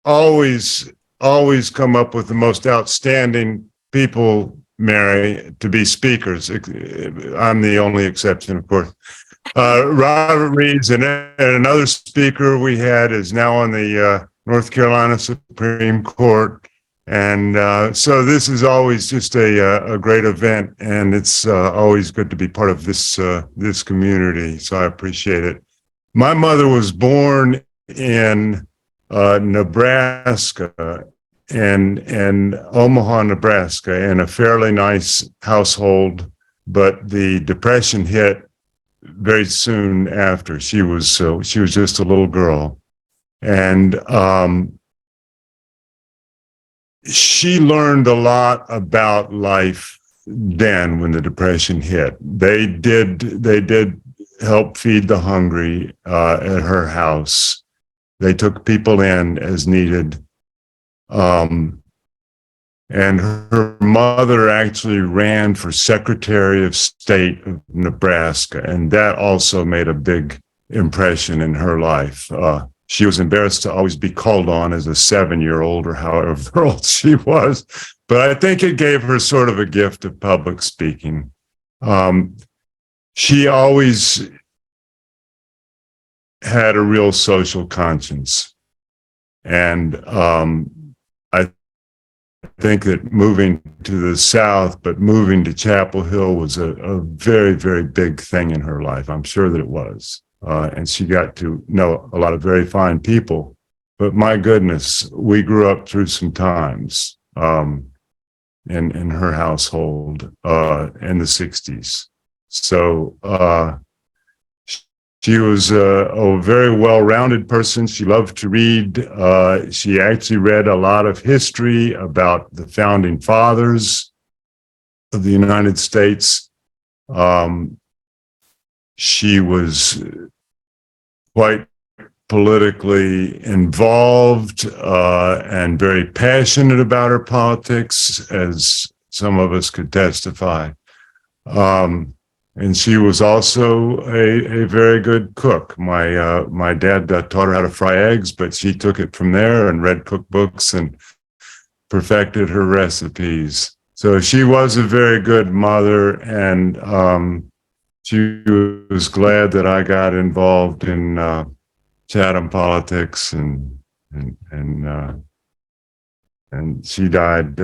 always come up with the most outstanding people, Mary, to be speakers. I'm the only exception, of course. Robert Reives and another speaker we had is now on the North Carolina Supreme Court. And so this is always just a great event, and it's always good to be part of this community. So I appreciate it. My mother was born in Nebraska, and Omaha, Nebraska, in a fairly nice household, but the Depression hit very soon after. She was just a little girl, and she learned a lot about life then when the Depression hit. They did help feed the hungry at her house. They took people in as needed. And her mother actually ran for Secretary of State of Nebraska, and that also made a big impression in her life. She was embarrassed to always be called on as a 7-year-old or however old she was, but I think it gave her sort of a gift of public speaking. She always had a real social conscience, and I think that moving to the South, but moving to Chapel Hill was a very, very big thing in her life. I'm sure that it was. And she got to know a lot of very fine people. But my goodness, we grew up through some times in her household in the 60s. So she was a very well-rounded person. She loved to read. She actually read a lot of history about the founding fathers of the United States. She was quite politically involved and very passionate about her politics, as some of us could testify. And she was also a very good cook. My dad taught her how to fry eggs, but she took it from there and read cookbooks and perfected her recipes. So she was a very good mother, and she was glad that I got involved in Chatham politics and And she died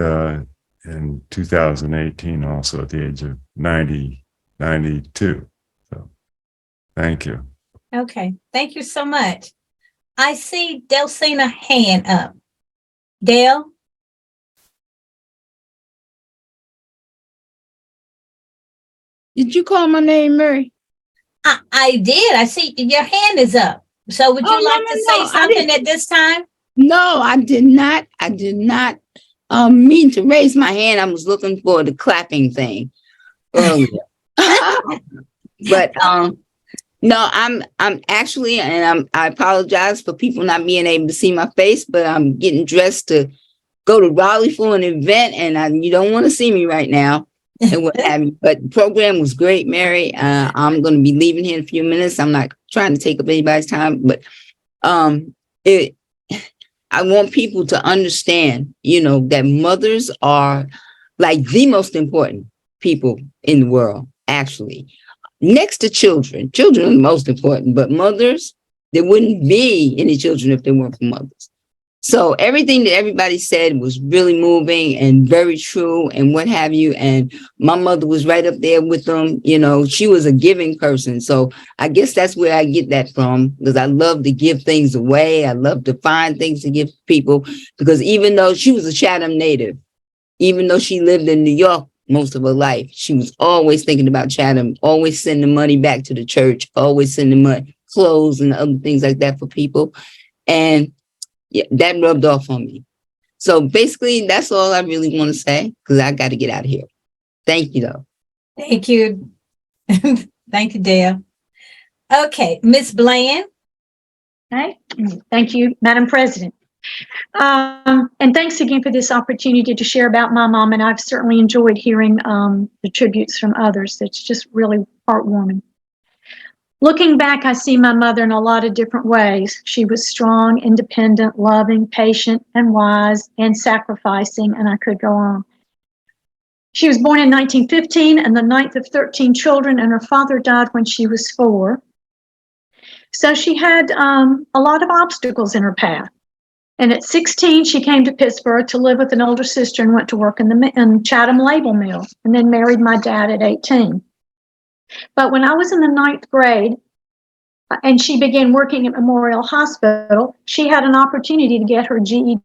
in 2018, also at the age of 92. So thank you. Okay, thank you so much. I see Delcina hand up. Del? Did you call my name, Mary? I did. I see your hand is up. So would you Oh, no, like no, to no, say I something didn't. at this time? No, I did not. I did not mean to raise my hand. I was looking for the clapping thing earlier. But no, I'm actually, and I apologize for people not being able to see my face, but I'm getting dressed to go to Raleigh for an event, and you don't want to see me right now and what have you. But the program was great, Mary. I'm going to be leaving here in a few minutes. I'm not trying to take up anybody's time, but I want people to understand, that mothers are like the most important people in the world, actually. Next to children. Children are the most important, but mothers, there wouldn't be any children if there weren't for mothers. So everything that everybody said was really moving and very true and what have you. And my mother was right up there with them. She was a giving person. So I guess that's where I get that from, because I love to give things away. I love to find things to give people, because even though she was a Chatham native, even though she lived in New York most of her life, she was always thinking about Chatham, always sending money back to the church, always sending money, clothes and other things like that for people. And yeah, that rubbed off on me. So basically, that's all I really want to say, because I got to get out of here. Thank you, though. Thank you. Thank you, Dale. Okay, Miss Bland. Okay. Thank you, Madam President. And thanks again for this opportunity to share about my mom. And I've certainly enjoyed hearing the tributes from others. It's just really heartwarming. Looking back, I see my mother in a lot of different ways. She was strong, independent, loving, patient, and wise, and sacrificing, and I could go on. She was born in 1915 and the ninth of 13 children, and her father died when she was 4. So she had a lot of obstacles in her path. And at 16, she came to Pittsburgh to live with an older sister and went to work in Chatham Label Mill, and then married my dad at 18. But when I was in the 9th grade, and she began working at Memorial Hospital, she had an opportunity to get her GED.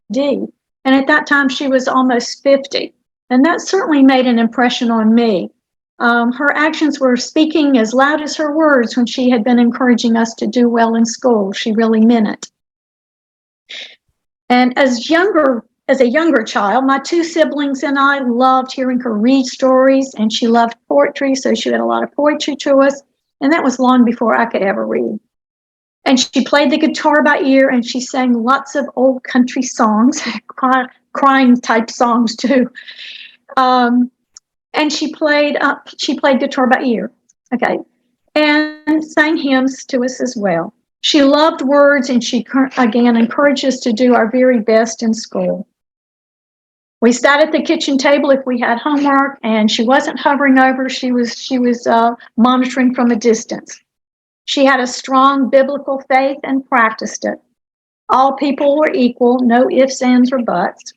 And at that time, she was almost 50. And that certainly made an impression on me. Her actions were speaking as loud as her words when she had been encouraging us to do well in school. She really meant it. And as a younger child, my 2 siblings and I loved hearing her read stories, and she loved poetry, so she read a lot of poetry to us, and that was long before I could ever read. And she played the guitar by ear, and she sang lots of old country songs, crying type songs too. And she played guitar by ear, okay, and sang hymns to us as well. She loved words, and she, again, encouraged us to do our very best in school. We sat at the kitchen table if we had homework, and she wasn't hovering over. She was monitoring from a distance. She had a strong biblical faith and practiced it. All people were equal, no ifs, ands, or buts.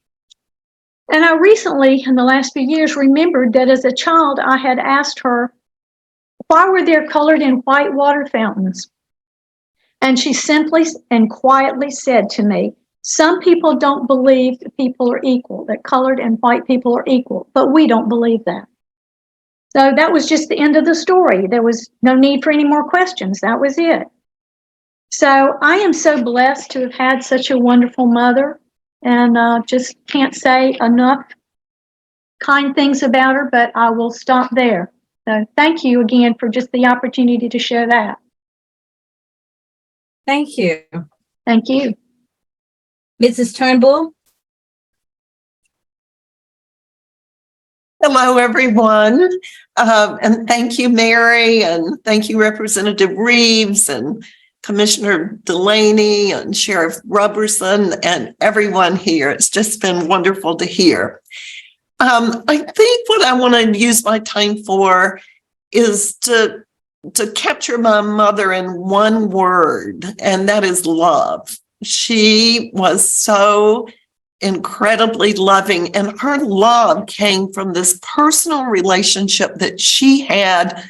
And I recently, in the last few years, remembered that as a child, I had asked her, why were there colored and white water fountains? And she simply and quietly said to me, some people don't believe that people are equal, that colored and white people are equal, but we don't believe that. So that was just the end of the story. There was no need for any more questions. That was it. So I am so blessed to have had such a wonderful mother, and just can't say enough kind things about her, but I will stop there. So thank you again for just the opportunity to share that. Thank you. Thank you. Mrs. Turnbull. Hello, everyone. And thank you, Mary, and thank you, Representative Reives and Commissioner Delaney and Sheriff Robertson and everyone here. It's just been wonderful to hear. I think what I want to use my time for is to capture my mother in one word, and that is love. She was so incredibly loving, and her love came from this personal relationship that she had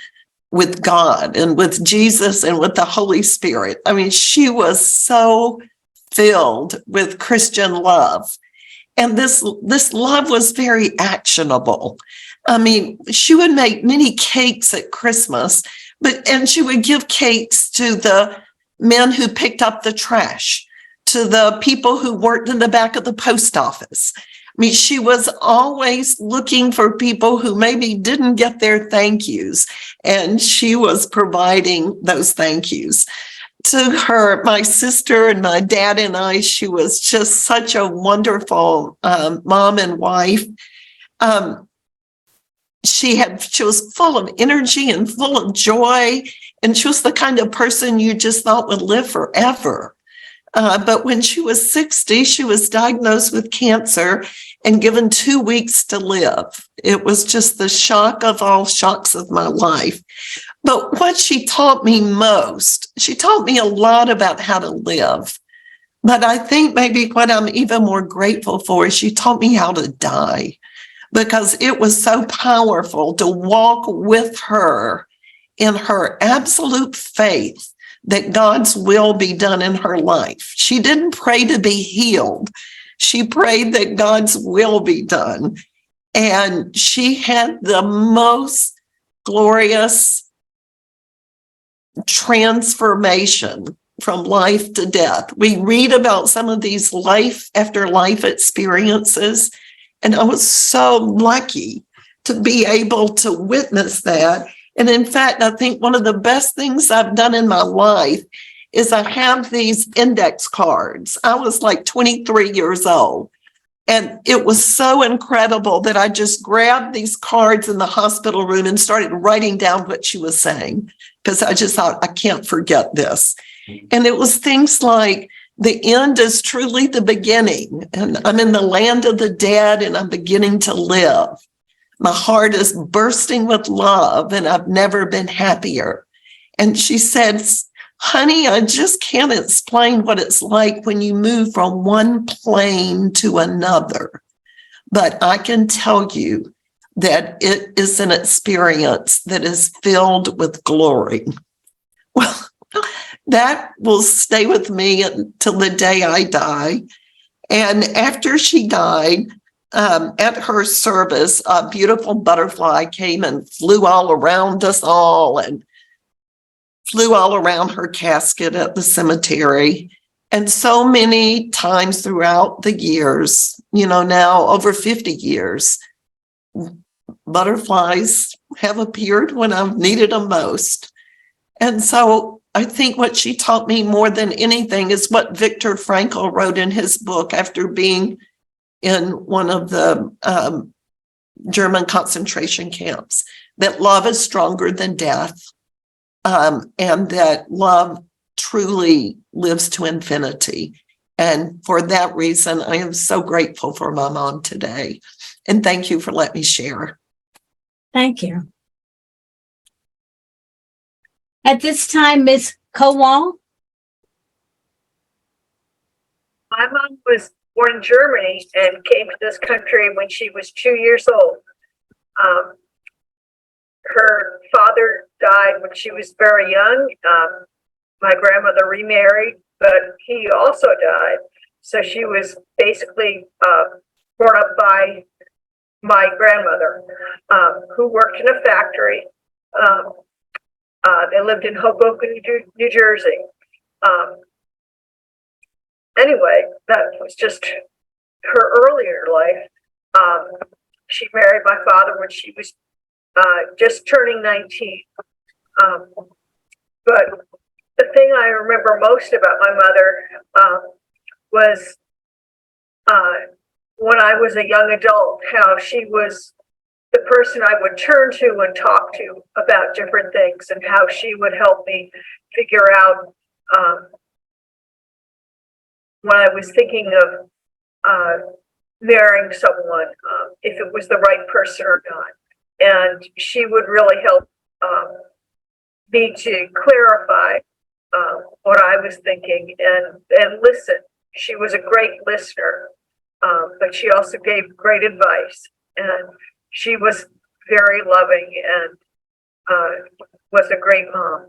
with God and with Jesus and with the Holy Spirit. I mean, she was so filled with Christian love. And this love was very actionable. I mean, she would make many cakes at Christmas, and she would give cakes to the men who picked up the trash, to the people who worked in the back of the post office. I mean, she was always looking for people who maybe didn't get their thank yous, and she was providing those thank yous. To her, my sister and my dad and I, she was just such a wonderful mom and wife. She was full of energy and full of joy, and she was the kind of person you just thought would live forever. But when she was 60, she was diagnosed with cancer and given 2 weeks to live. It was just the shock of all shocks of my life. But what she taught me most, she taught me a lot about how to live. But I think maybe what I'm even more grateful for is she taught me how to die, because it was so powerful to walk with her in her absolute faith that God's will be done in her life. She didn't pray to be healed. She prayed that God's will be done. And she had the most glorious transformation from life to death. We read about some of these life after life experiences, and I was so lucky to be able to witness that. And in fact, I think one of the best things I've done in my life is I have these index cards. I was like 23 years old. And it was so incredible that I just grabbed these cards in the hospital room and started writing down what she was saying, because I just thought, I can't forget this. And it was things like, the end is truly the beginning, and I'm in the land of the dead and I'm beginning to live. My heart is bursting with love and I've never been happier. And she said, honey, I just can't explain what it's like when you move from one plane to another, but I can tell you that it is an experience that is filled with glory. Well, that will stay with me until the day I die. And after she died, at her service, a beautiful butterfly came and flew all around us all and flew all around her casket at the cemetery. And so many times throughout the years, now over 50 years, butterflies have appeared when I've needed them most. And so I think what she taught me more than anything is what Viktor Frankl wrote in his book after being in one of the German concentration camps, that love is stronger than death, and that love truly lives to infinity. And for that reason, I am so grateful for my mom today. And thank you for letting me share. Thank you. At this time, Ms. Kowal. My mom was born in Germany and came to this country when she was 2 years old. Her father died when she was very young. My grandmother remarried, but he also died. So she was basically brought up by my grandmother, who worked in a factory. They lived in Hoboken, New Jersey. Anyway, that was just her earlier life. She married my father when she was just turning 19. But the thing I remember most about my mother was when I was a young adult, how she was the person I would turn to and talk to about different things, and how she would help me figure out when I was thinking of marrying someone, if it was the right person or not. And she would really help me to clarify what I was thinking and listen. She was a great listener. but she also gave great advice, and she was very loving and was a great mom.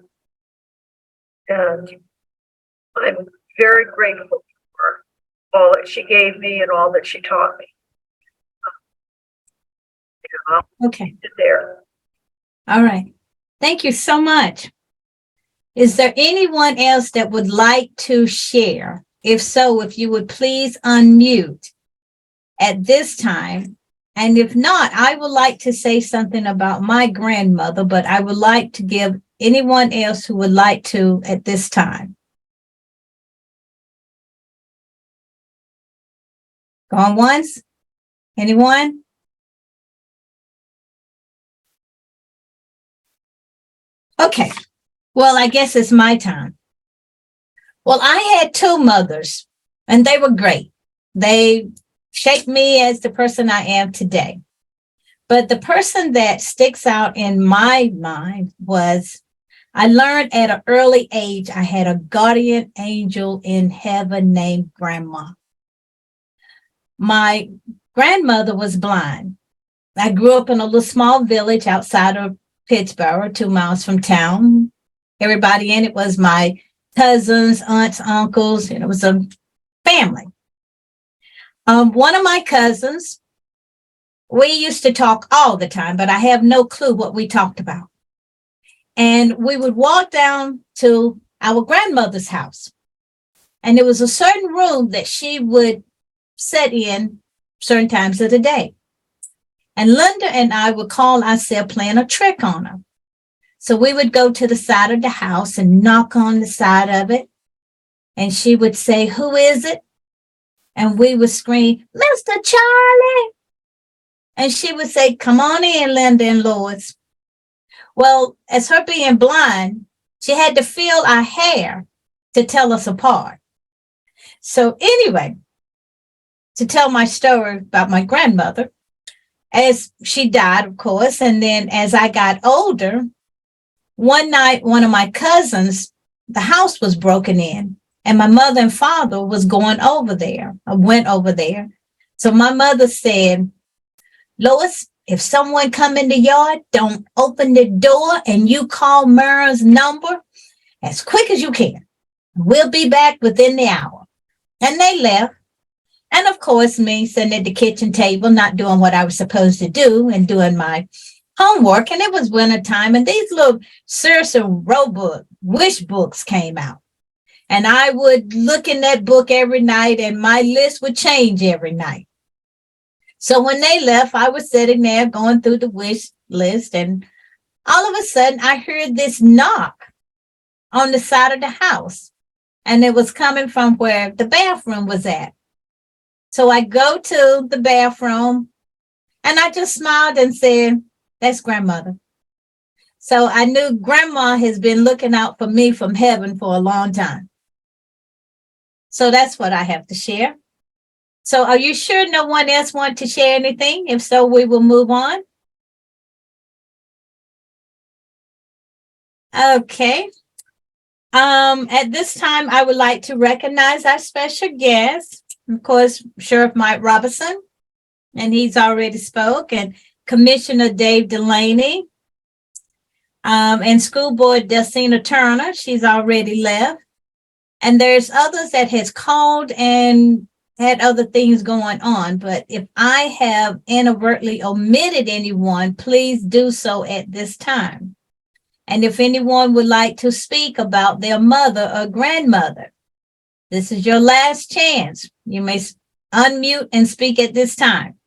And I'm very grateful for all that she gave me and all that she taught me. Okay. There. All right. Thank you so much. Is there anyone else that would like to share? If so, if you would please unmute at this time. And if not, I would like to say something about my grandmother, but I would like to give anyone else who would like to at this time. Going once? Anyone? Okay. Well, I guess it's my time. Well, I had two mothers, and they were great. They shaped me as the person I am today. But the person that sticks out in my mind was I learned at an early age I had a guardian angel in heaven named Grandma. My grandmother was blind. I grew up in a little small village outside of Pittsburgh, 2 miles from town. Everybody in it was my cousins, aunts, uncles, and it was a family. One of my cousins, we used to talk all the time, but I have no clue what we talked about. And we would walk down to our grandmother's house. And there was a certain room that she would sit in certain times of the day. And Linda and I would call ourselves playing a trick on her. So we would go to the side of the house and knock on the side of it. And she would say, "Who is it?" And we would scream, "Mr. Charlie." And she would say, "Come on in, Linda and Lois." Well, as her being blind, she had to feel our hair to tell us apart. So anyway, to tell my story about my grandmother, as she died, of course, and then as I got older, one night, one of my cousins, the house was broken in, and my mother and father was going over there. I went over there. So my mother said, "Lois, if someone come in the yard, don't open the door, and you call Mara's number as quick as you can. We'll be back within the hour." And they left. And of course, me sitting at the kitchen table, not doing what I was supposed to do and doing my homework. And it was winter time, and these little Sears and Roebuck wish books came out. And I would look in that book every night, and my list would change every night. So when they left, I was sitting there going through the wish list, and all of a sudden I heard this knock on the side of the house, and it was coming from where the bathroom was at. So I go to the bathroom, and I just smiled and said, "That's grandmother." So I knew Grandma has been looking out for me from heaven for a long time. So that's what I have to share. So are you sure no one else wants to share anything? If so, we will move on. Okay. At this time, I would like to recognize our special guest, of course, Sheriff Mike Robertson, and he's already spoke, and Commissioner Dave Delaney, and School Board Delsina Turner, she's already left. And there's others that has called and had other things going on, but if I have inadvertently omitted anyone, please do so at this time. And if anyone would like to speak about their mother or grandmother, this is your last chance. You may unmute and speak at this time.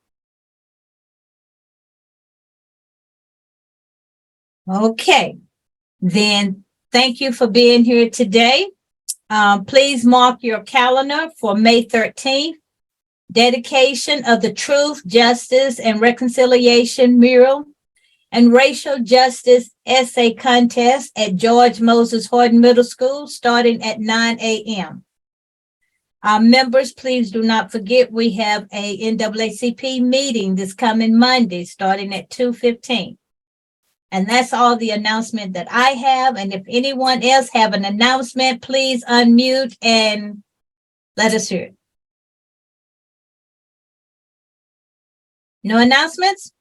Okay, then thank you for being here today. Please mark your calendar for May 13th, dedication of the Truth, Justice, and Reconciliation mural and Racial Justice Essay Contest at George Moses Horton Middle School, starting at 9 a.m. Members, please do not forget we have a NAACP meeting this coming Monday, starting at 2:15. And that's all the announcement that I have. And if anyone else have an announcement, please unmute and let us hear it. No announcements?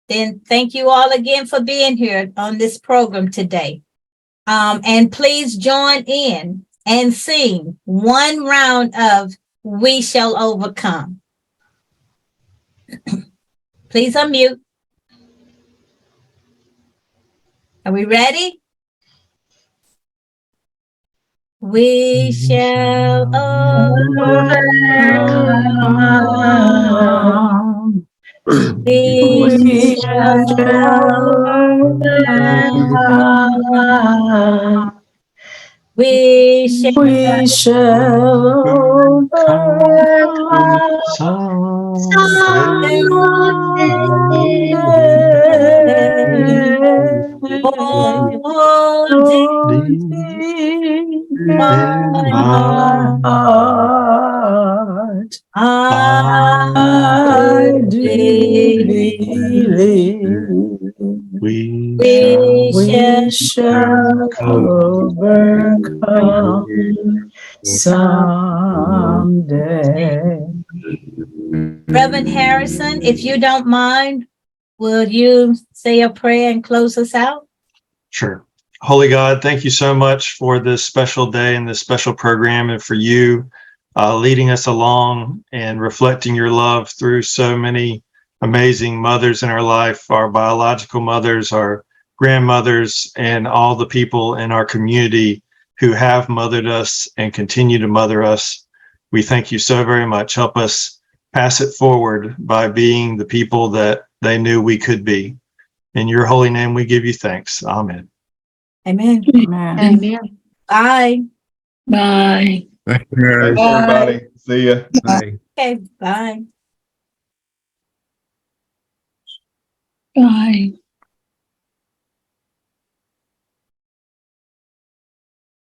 Then thank you all again for being here on this program today. And please join in and sing one round of We Shall Overcome. Please unmute. Are we ready? We shall overcome. We shall overcome. We shall overcome someday. Holding my heart, I believe we shall overcome someday. Reverend Harrison, if you don't mind, will you say a prayer and close us out? Sure. Holy God, thank you so much for this special day and this special program, and for you leading us along and reflecting your love through so many amazing mothers in our life, our biological mothers, our grandmothers, and all the people in our community who have mothered us and continue to mother us. We thank you so very much. Help us pass it forward by being the people that they knew we could be. In your holy name, we give you thanks. Amen. Amen. Amen. Bye. Bye. Thank you, Mary. Thanks, everybody. See ya. Bye. Okay, bye. Bye.